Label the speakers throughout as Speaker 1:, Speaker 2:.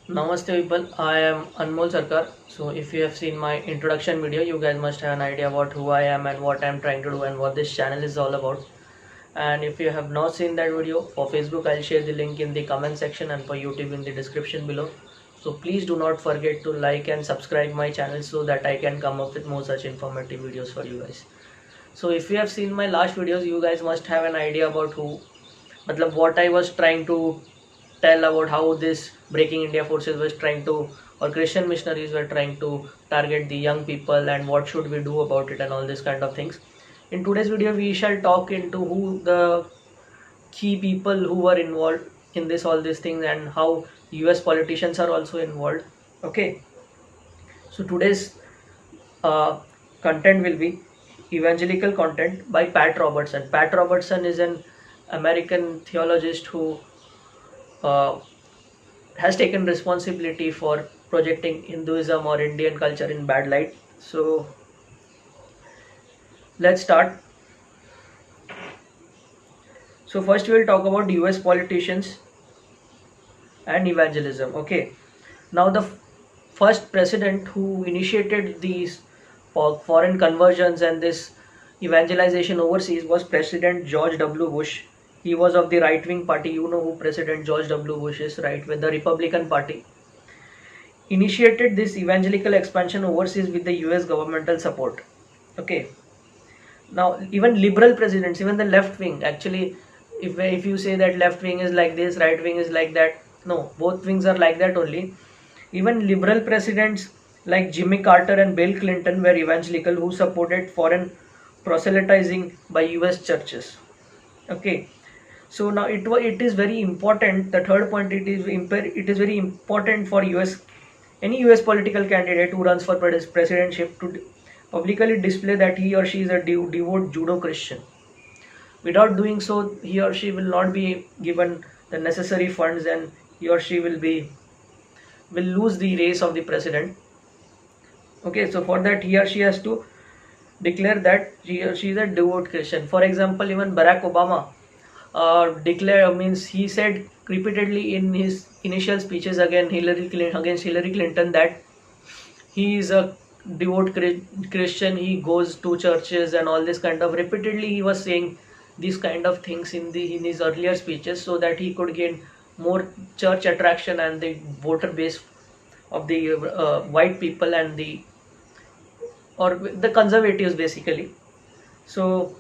Speaker 1: Namaste people, I am Anmol Sarkar. So if you have seen my introduction video, you guys must have an idea about who I am and what I am trying to do and what this channel is all about. And if you have not seen that video, for Facebook I'll share the link in the comment section and for YouTube in the description below. So please do not forget to like and subscribe my channel so that I can come up with more such informative videos for you guys. So if you have seen my last videos, you guys must have an idea about what I was trying to tell about how this Breaking India forces was trying to, or Christian missionaries were trying to target the young people and what should we do about it and all this kind of things. In today's video, we shall talk into who the key people who were involved in this all these things and how US politicians are also involved. Okay, so today's uh, content will be evangelical content by Pat Robertson. Pat Robertson is an American theologist who uh, has taken responsibility for projecting Hinduism or Indian culture in bad light. So let's start. So first we will talk about US politicians and evangelism. Okay. Now the first president who initiated these foreign conversions and this evangelization overseas was President George W. Bush. He was of the right wing party. You know who President George W. Bush is, right? With the Republican Party. Initiated this evangelical expansion overseas with the US governmental support. Okay. Now even liberal presidents, even the left wing, actually, if you say that left wing is like this, right wing is like that, no, both wings are like that only. Even liberal presidents like Jimmy Carter and Bill Clinton were evangelical who supported foreign proselytizing by US churches. Okay. So now it is very important. The third point, it is very important for US, any US political candidate who runs for presidentship to publicly display that he or she is a devout Judo Christian. Without doing so, he or she will not be given the necessary funds and he or she will lose the race of the president. Okay, so for that he or she has to declare that he or she is a devout Christian. For example, even Barack Obama means he said repeatedly in his initial speeches against Hillary Clinton that he is a devout Christian. He goes to churches and all this kind of, repeatedly he was saying these kind of things in his earlier speeches so that he could gain more church attraction and the voter base of the white people and the conservatives basically. So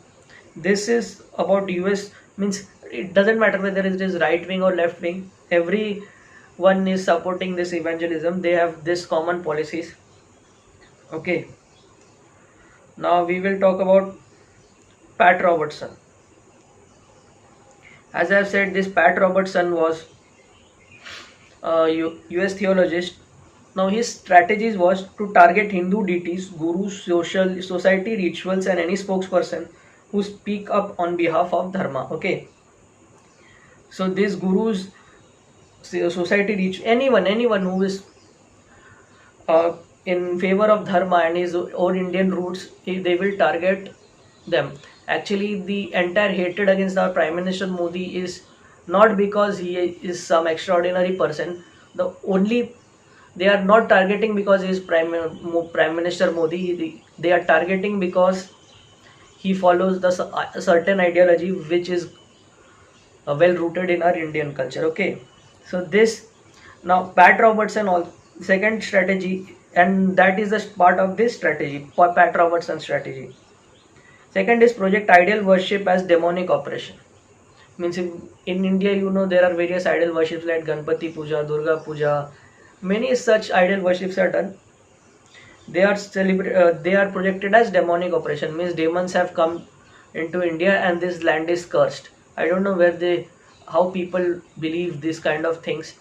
Speaker 1: this is about US, means it doesn't matter whether it is right wing or left wing, everyone is supporting this evangelism. They have this common policies. Okay, now we will talk about Pat Robertson. As I have said, this Pat Robertson was a US theologist. Now his strategies was to target Hindu deities, gurus, society rituals and any spokesperson who speak up on behalf of dharma. Okay, so these gurus, society reach anyone who is in favor of dharma and his own Indian roots, they will target them. Actually, the entire hatred against our Prime Minister Modi is not because he is some extraordinary person. The only they are not targeting because he is Prime Minister Modi. They are targeting because he follows a certain ideology which is well rooted in our Indian culture. Okay, so this now Pat Robertson second strategy, and that is the part of this strategy, Pat Robertson strategy. Second is Project Ideal Worship as demonic operation. Means in India, you know, there are various idol worships like Ganpati Puja, Durga Puja. Many such idol worships are done. They are projected as demonic operation. Means demons have come into India and this land is cursed. I don't know how people believe this kind of things,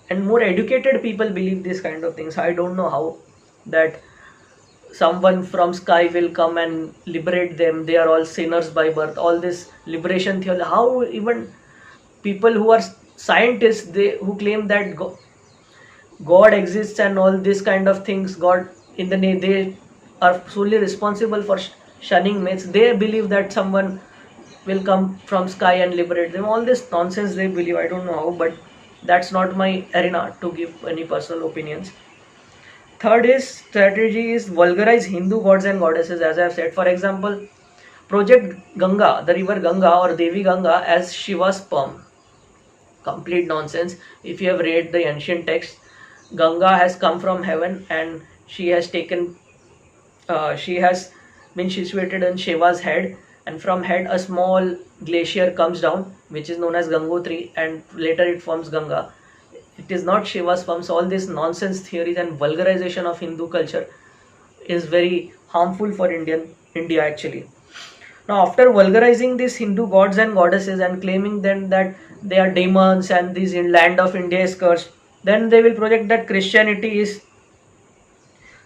Speaker 1: and more educated people believe this kind of things. I don't know how that someone from sky will come and liberate them. They are all sinners by birth. All this liberation theory. How even people who are scientists, who claim that God exists and all this kind of things, God in the name, they are solely responsible for shunning myths. They believe that someone will come from sky and liberate them. All this nonsense they believe. I don't know how, but That's not my arena to give any personal opinions. Third is strategy is vulgarize Hindu gods and goddesses, as I have said. For example, project Ganga, the river Ganga or Devi Ganga as Shiva's sperm. Complete nonsense. If you have read the ancient text, Ganga has come from heaven and she has taken, she has been situated on Shiva's head, and from head a small glacier comes down, which is known as Gangotri, and later it forms Ganga. It is not Shiva's sperm. So all these nonsense theories and vulgarization of Hindu culture is very harmful for India actually. Now, after vulgarizing these Hindu gods and goddesses and claiming then that they are demons and this in land of India is cursed, then they will project that Christianity is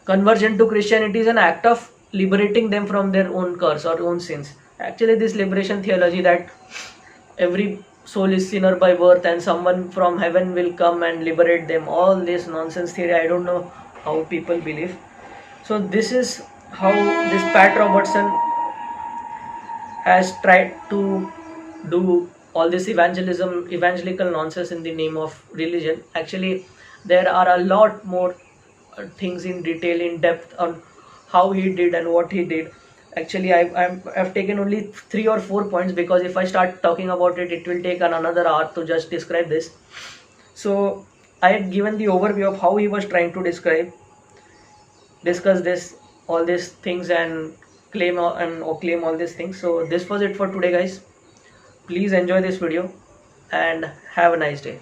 Speaker 1: conversion to Christianity is an act of liberating them from their own curse or own sins. Actually, this liberation theology that every soul is sinner by birth and someone from heaven will come and liberate them, all this nonsense theory, I don't know how people believe. So this is how this Pat Robertson has tried to do all this evangelical nonsense in the name of religion. Actually, there are a lot more things in detail, in depth on how he did and what he did. Actually, I've taken only 3 or 4 points, because if I start talking about it, it will take another hour to just describe this. So I had given the overview of how he was trying to discuss this, all these things, and claim all these things. So this was it for today, guys. Please enjoy this video and have a nice day.